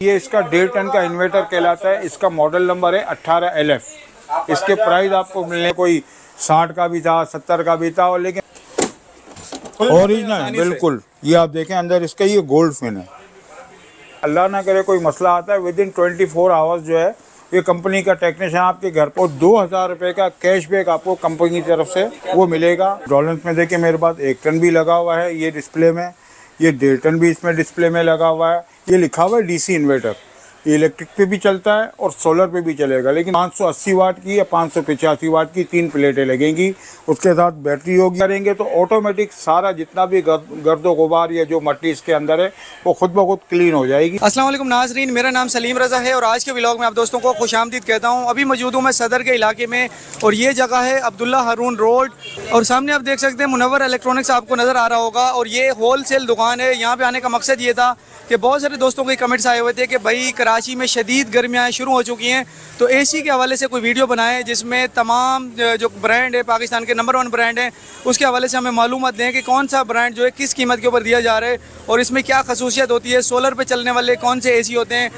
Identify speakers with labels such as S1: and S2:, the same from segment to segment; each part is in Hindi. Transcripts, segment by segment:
S1: ये इसका 1.5 टन का इन्वर्टर कहलाता है। इसका मॉडल नंबर है 18LF। इसके प्राइस आपको मिलने कोई 60 का भी था, 70 का भी था, और लेकिन ओरिजिनल बिल्कुल। ये आप देखें अंदर इसका ये गोल्ड फिन है। अल्लाह ना करे कोई मसला आता है, विदिन 24 आवर्स जो है ये कंपनी का टेक्नीशियन आपके घर पर 2000 रुपये का कैशबैक आपको कंपनी की तरफ से वो मिलेगा। डॉलर्स में देखिए मेरे पास 1 टन भी लगा हुआ है ये डिस्प्ले में, ये 1.5 टन भी इसमें डिस्प्ले में लगा हुआ है। ये लिखा हुआ है डीसी इन्वर्टर। ये इलेक्ट्रिक पे भी चलता है और सोलर पे भी चलेगा, लेकिन 580 वाट की या 585 वाट की 3 प्लेटें लगेंगी। उसके साथ बैटरी होगी। करेंगे तो ऑटोमेटिक सारा जितना भी गर्दो गुबार या जो मट्टी इसके अंदर है वो खुद ब खुद क्लीन हो जाएगी।
S2: अस्सलाम वालेकुम नाजरीन, मेरा नाम सलीम रज़ा है और आज के व्लॉग में आप दोस्तों को खुशामदीद कहता हूँ। अभी मौजूद हूँ मैं सदर के इलाके में और ये जगह है अब्दुल्ला हारून रोड, और सामने आप देख सकते हैं मुनव्वर इलेक्ट्रॉनिक्स आपको नज़र आ रहा होगा। और ये होल सेल दुकान है। यहाँ पे आने का मकसद ये था कि बहुत सारे दोस्तों के कमेंट्स आए हुए थे कि भाई कराची में शदीद गर्मियाँ शुरू हो चुकी हैं, तो एसी के हवाले से कोई वीडियो बनाएं जिसमें तमाम जो ब्रांड है पाकिस्तान के नंबर 1 ब्रांड हैं उसके हवाले से हमें मालूमात दें कि कौन सा ब्रांड जो है किस कीमत के ऊपर दिया जा रहा है और इसमें क्या खसूसियत होती है। सोलर पे चलने वाले कौन से एसी होते हैं,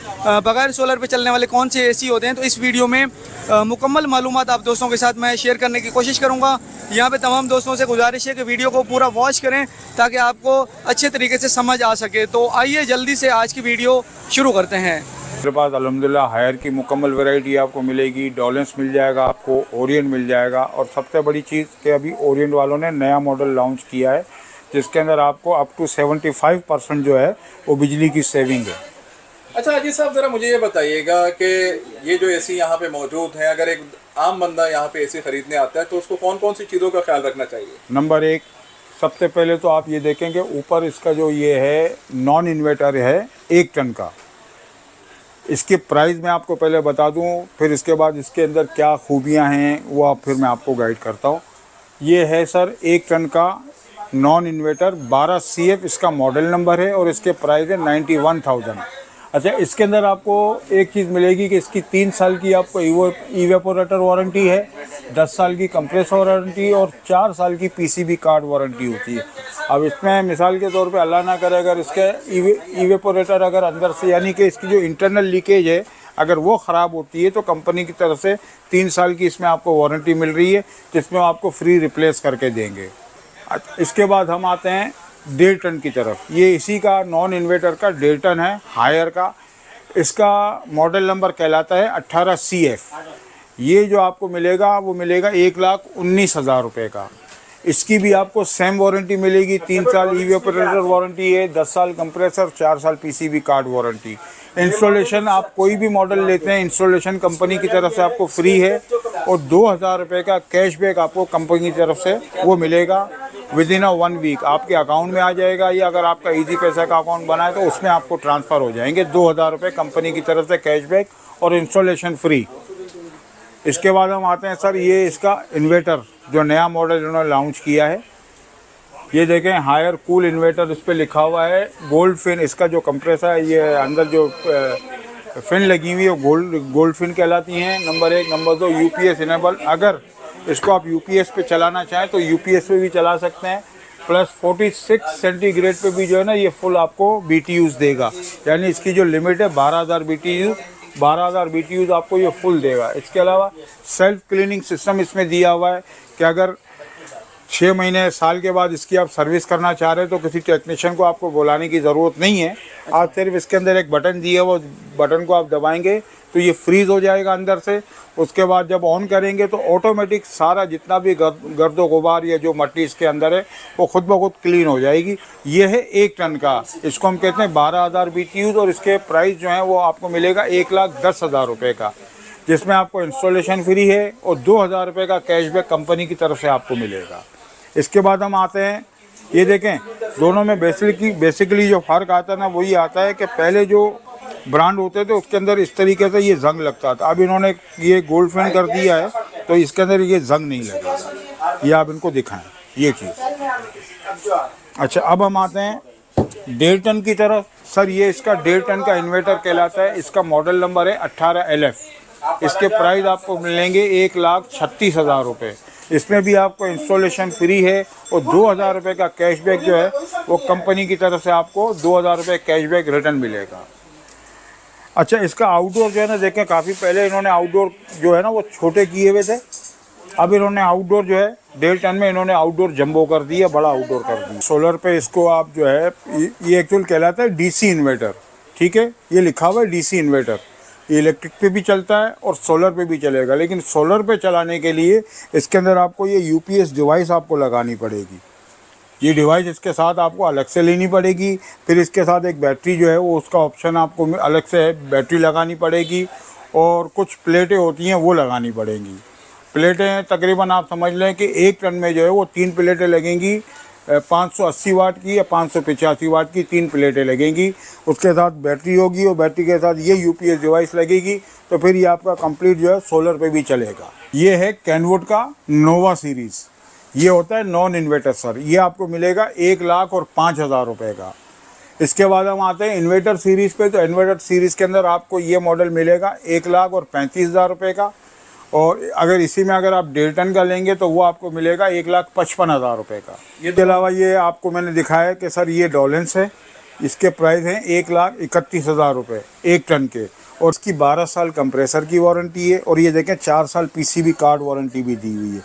S2: बगैर सोलर पे चलने वाले कौन से एसी होते हैं। तो इस वीडियो में मुकम्मल मालूमात आप दोस्तों के साथ मैं शेयर करने की कोशिश करूँगा। यहाँ पे तमाम दोस्तों से गुजारिश है कि वीडियो को पूरा वॉच करें ताकि आपको अच्छे तरीके से समझ आ सके। तो आइए जल्दी से आज की वीडियो शुरू करते हैं।
S1: मेरे पास अल्हम्दुलिल्लाह हायर की मुकम्मल वैरायटी आपको मिलेगी। डॉलेंस मिल जाएगा आपको, ओरिएंट मिल जाएगा, और सबसे बड़ी चीज़ कि अभी ओरिएंट वालों ने नया मॉडल लॉन्च किया है जिसके अंदर आपको अप टू 75% जो है वो बिजली की सेविंग है।
S3: अच्छा अजीज साहब, ज़रा मुझे ये बताइएगा कि ये जो एसी यहाँ पे मौजूद हैं, अगर एक आम बंदा यहाँ पे एसी ख़रीदने आता है तो उसको कौन कौन सी चीज़ों का ख्याल रखना चाहिए?
S1: नंबर 1, सबसे पहले तो आप ये देखेंगे ऊपर इसका जो ये है नॉन इन्वर्टर है 1 टन का। इसके प्राइस मैं आपको पहले बता दूं, फिर इसके बाद इसके अंदर क्या खूबियां हैं वो आप फिर मैं आपको गाइड करता हूं। ये है सर 1 टन का नॉन इन्वर्टर 12 CF इसका मॉडल नंबर है और इसके प्राइस है 91,000। अच्छा, इसके अंदर आपको एक चीज़ मिलेगी कि इसकी 3 साल की आपको इवेपोरेटर वारंटी है, 10 साल की कंप्रेसर वारंटी और 4 साल की PCB कार्ड वारंटी होती है। अब इसमें मिसाल के तौर पे अल्लाह ना करे अगर इसके इवेपोरेटर अगर अंदर से यानी कि इसकी जो इंटरनल लीकेज है अगर वो ख़राब होती है तो कंपनी की तरफ से 3 साल की इसमें आपको वारंटी मिल रही है जिसमें आपको फ्री रिप्लेस करके देंगे। इसके बाद हम आते हैं 1.5 टन की तरफ। ये इसी का नॉन इन्वर्टर का 1.5 टन है हायर का। इसका मॉडल नंबर कहलाता है 18CF। ये जो आपको मिलेगा वो मिलेगा 1,19,000 रुपये का। इसकी भी आपको सेम वारंटी मिलेगी, 3 साल इवेपोरेटर वारंटी है, 10 साल कंप्रेसर, 4 साल PCB कार्ड वारंटी। इंस्टॉलेशन आप कोई भी मॉडल लेते हैं इंस्टॉलेशन कंपनी की तरफ से आपको फ्री है और 2000 रुपये का कैशबैक आपको कंपनी की तरफ से वो मिलेगा। विदिन 1 वीक आपके अकाउंट में आ जाएगा, या अगर आपका इजी पैसा का अकाउंट बना है तो उसमें आपको ट्रांसफ़र हो जाएंगे 2000 रुपये कंपनी की तरफ से कैशबैक और इंस्टॉलेशन फ्री। इसके बाद हम आते हैं सर ये इसका इन्वर्टर जो नया मॉडल इन्होंने लॉन्च किया है। ये देखें हायर कूल इन्वर्टर, इस पर लिखा हुआ है गोल्ड फिन। इसका जो कंप्रेसर है ये अंदर जो फिन लगी हुई है वो गोल्ड फिन कहलाती हैं। नंबर 1। Number 2 UPS enable. अगर इसको आप UPS पे चलाना चाहें तो UPS पे भी चला सकते हैं। प्लस 46 सेंटीग्रेड पे भी जो है ना ये फुल आपको BTUs देगा, यानी इसकी जो लिमिट है 12,000 BTUs आपको ये फुल देगा। इसके अलावा सेल्फ क्लीनिंग सिस्टम इसमें दिया हुआ है कि अगर 6 महीने साल के बाद इसकी आप सर्विस करना चाह रहे हैं तो किसी टेक्नीशियन को आपको बुलाने की ज़रूरत नहीं है। आप सिर्फ इसके अंदर एक बटन दिया है, वो बटन को आप दबाएंगे तो ये फ्रीज़ हो जाएगा अंदर से। उसके बाद जब ऑन करेंगे तो ऑटोमेटिक सारा जितना भी गर्दो गुबार या जो मट्टी इसके अंदर है वो खुद ब खुद क्लीन हो जाएगी। ये है 1 टन का, इसको हम कहते हैं 12,000 BTUs और इसके प्राइस जो है वो आपको मिलेगा 1,10,000 रुपये का, जिसमें आपको इंस्टॉलेशन फ्री है और 2,000 रुपये का कैशबैक कंपनी की तरफ से आपको मिलेगा। इसके बाद हम आते हैं, ये देखें दोनों में बेसिकली जो फ़र्क आता है ना वही आता है कि पहले जो ब्रांड होते थे उसके अंदर इस तरीके से ये जंग लगता था। अब इन्होंने ये गोल्ड फिन कर दिया है तो इसके अंदर ये जंग नहीं लगेगा। ये आप इनको दिखाएं ये चीज़। अच्छा, अब हम आते हैं 1.5 टन की तरफ। सर ये इसका 1.5 टन का इन्वर्टर कहलाता है। इसका मॉडल नंबर है 18LF। इसके प्राइस आपको मिलेंगे 1,36,000 रुपये। इसमें भी आपको इंस्टॉलेशन फ्री है और 2,000 रुपये का कैशबैक जो है वो कंपनी की तरफ से आपको 2,000 रुपये कैशबैक रिटर्न मिलेगा। अच्छा, इसका आउटडोर जो है ना, देखें काफ़ी पहले इन्होंने आउटडोर जो है ना वो छोटे किए हुए थे। अब इन्होंने आउटडोर जो है 1.5 टन में इन्होंने आउटडोर जंबो कर दिया, बड़ा आउटडोर कर दिया। सोलर पे इसको आप जो है ये एक्चुअल कहलाता है डीसी इन्वर्टर, ठीक है, ये लिखा हुआ है डीसी इन्वर्टर। ये इलेक्ट्रिक पे भी चलता है और सोलर पे भी चलेगा, लेकिन सोलर पे चलाने के लिए इसके अंदर आपको ये यूपीएस डिवाइस आपको लगानी पड़ेगी। ये डिवाइस इसके साथ आपको अलग से लेनी पड़ेगी। फिर इसके साथ एक बैटरी जो है वो उसका ऑप्शन आपको अलग से बैटरी लगानी पड़ेगी, और कुछ प्लेटें होती हैं वो लगानी पड़ेंगी। प्लेटें तकरीबन आप समझ लें कि 1 टन में जो है वो 3 प्लेटें लगेंगी, 580 वाट की या 585 वाट की 3 प्लेटें लगेंगी। उसके साथ बैटरी होगी और बैटरी के साथ ये यूपीएस डिवाइस लगेगी, तो फिर ये आपका कंप्लीट जो है सोलर पे भी चलेगा। ये है कैनवुड का नोवा सीरीज़, ये होता है नॉन इन्वर्टर सर। ये आपको मिलेगा 1,05,000 रुपये का। इसके बाद हम आते हैं इन्वर्टर सीरीज़ पे। तो इन्वर्टर सीरीज़ के अंदर आपको ये मॉडल मिलेगा 1,35,000 रुपये का, और अगर इसी में अगर आप 1.5 टन का लेंगे तो वो आपको मिलेगा 1,55,000 रुपये का। इसके अलावा ये आपको मैंने दिखाया कि सर ये डॉलेंस है, इसके प्राइस हैं 1,31,000 रुपये 1 टन के, और इसकी 12 साल कंप्रेसर की वारंटी है। और ये देखें 4 साल पीसीबी कार्ड वारंटी भी दी हुई है।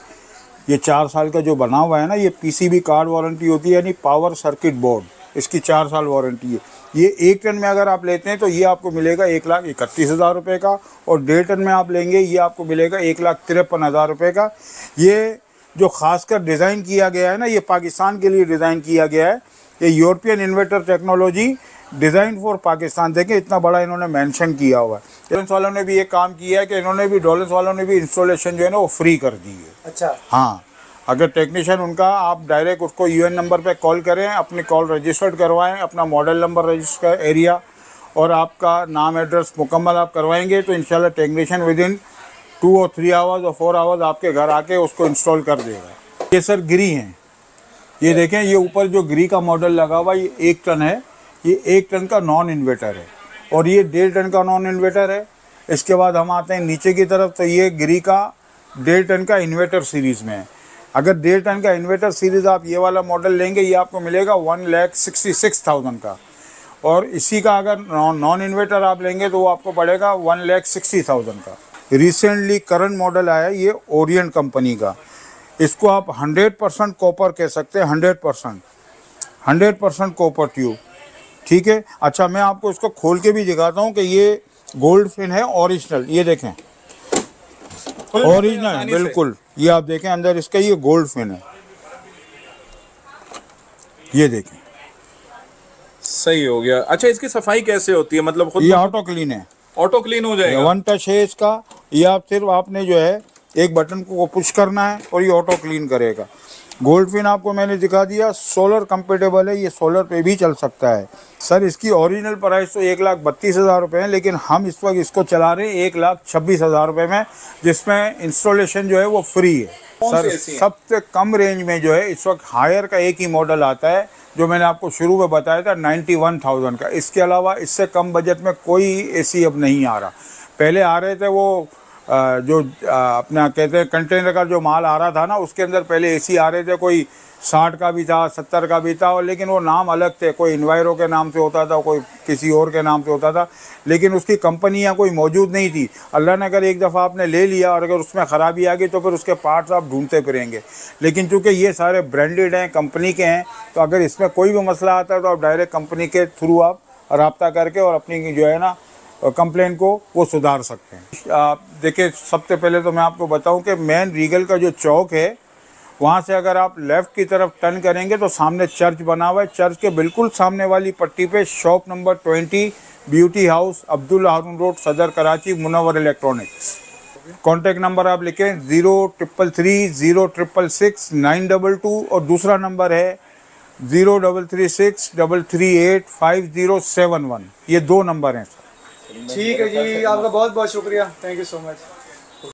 S1: ये 4 साल का जो बना हुआ है ना, ये पीसीबी कार्ड वारंटी होती है, यानी पावर सर्किट बोर्ड, इसकी 4 साल वारंटी है। ये 1 टन में अगर आप लेते हैं तो ये आपको मिलेगा 1,31,000 रुपये का, और 1.5 टन में आप लेंगे ये आपको मिलेगा 1,53,000 रुपये का। ये जो खासकर डिज़ाइन किया गया है ना, ये पाकिस्तान के लिए डिज़ाइन किया गया है। ये European inverter technology design for Pakistan, देखें इतना बड़ा इन्होंने मेंशन किया हुआ है। डॉलेंस वालों ने भी ये काम किया है कि इन्होंने भी, डॉलेंस वालों ने भी इंस्टॉलेशन जो है ना वो फ्री कर दी है।
S2: अच्छा,
S1: हाँ, अगर टेक्नीशियन उनका आप डायरेक्ट उसको यूएन नंबर पे कॉल करें, अपनी कॉल रजिस्टर्ड करवाएं, अपना मॉडल नंबर रजिस्टर एरिया और आपका नाम एड्रेस मुकम्मल आप करवाएंगे, तो इंशाल्लाह टेक्नीशियन विदिन 2 और 3 आवर्स और 4 आवर्स आपके घर आके उसको इंस्टॉल कर देगा। ये सर गिरी हैं, ये देखें, ये ऊपर जो गिरी का मॉडल लगा हुआ ये 1 टन है। ये 1 टन का नॉन इन्वर्टर है, और ये 1.5 टन का नॉन इन्वर्टर है। इसके बाद हम आते हैं नीचे की तरफ, तो ये गिरी का 1.5 टन का इन्वर्टर सीरीज़ में है। अगर 1.5 टन का इन्वर्टर सीरीज़ आप ये वाला मॉडल लेंगे, ये आपको मिलेगा 1,66,000 का, और इसी का अगर नॉन इन्वर्टर आप लेंगे तो वो आपको पड़ेगा 1,60,000 का। रिसेंटली करंट मॉडल आया है ये ओरिएंट कंपनी का, इसको आप 100% कॉपर कह सकते हैं, 100% कॉपर ट्यूब, ठीक है। अच्छा, मैं आपको इसको खोल के भी दिखाता हूँ कि ये गोल्ड फिन है ओरिजिनल, ये देखें ओरिजिनल है बिल्कुल। ये आप देखें अंदर इसका ये गोल्ड फिन है, ये देखें,
S3: सही हो गया। अच्छा, इसकी सफाई कैसे होती है, मतलब खुद?
S1: ये ऑटो क्लीन है,
S3: ऑटो क्लीन हो जाएगा,
S1: 1 टच है इसका। ये आप सिर्फ आपने जो है एक बटन को पुश करना है और ये ऑटो क्लीन करेगा। गोल्ड फिन आपको मैंने दिखा दिया, सोलर कंपेटेबल है, ये सोलर पे भी चल सकता है। सर इसकी ओरिजिनल प्राइस तो 1,32,000 रुपये है, लेकिन हम इस वक्त इसको चला रहे हैं 1,26,000 रुपये में, जिसमें इंस्टॉलेशन जो है वो फ्री है। सर सबसे कम रेंज में जो है इस वक्त हायर का एक ही मॉडल आता है, जो मैंने आपको शुरू में बताया था 91,000 का। इसके अलावा इससे कम बजट में कोई एसी अब नहीं आ रहा। पहले आ रहे थे वो जो अपना कहते हैं कंटेनर का जो माल आ रहा था ना, उसके अंदर पहले एसी आ रहे थे, कोई 60 का भी था, 70 का भी था, और लेकिन वो नाम अलग थे, कोई इन्वायरो के नाम से होता था, कोई किसी और के नाम से होता था, लेकिन उसकी कंपनियां कोई मौजूद नहीं थी। अल्लाह ने अगर एक दफ़ा आपने ले लिया और अगर उसमें ख़राबी आ गई तो फिर उसके पार्ट्स आप ढूंढते फिरेंगे। लेकिन चूँकि ये सारे ब्रांडेड हैं, कंपनी के हैं, तो अगर इसमें कोई भी मसला आता है तो आप डायरेक्ट कंपनी के थ्रू आप रब्ता करके और अपनी जो है ना कंप्लेन को वो सुधार सकते हैं। आप देखिए, सबसे पहले तो मैं आपको बताऊं कि मेन रीगल का जो चौक है, वहाँ से अगर आप लेफ़्ट की तरफ टर्न करेंगे तो सामने चर्च बना हुआ है। चर्च के बिल्कुल सामने वाली पट्टी पे shop number 20 beauty house, Abdullah Haroon road, Saddar Karachi, Munawwar electronics. Contact number आप लिखें 0333066922, और दूसरा नंबर है 0336338507 ये 2 नंबर हैं।
S2: ठीक है जी, आपका बहुत बहुत शुक्रिया, थैंक यू सो मच।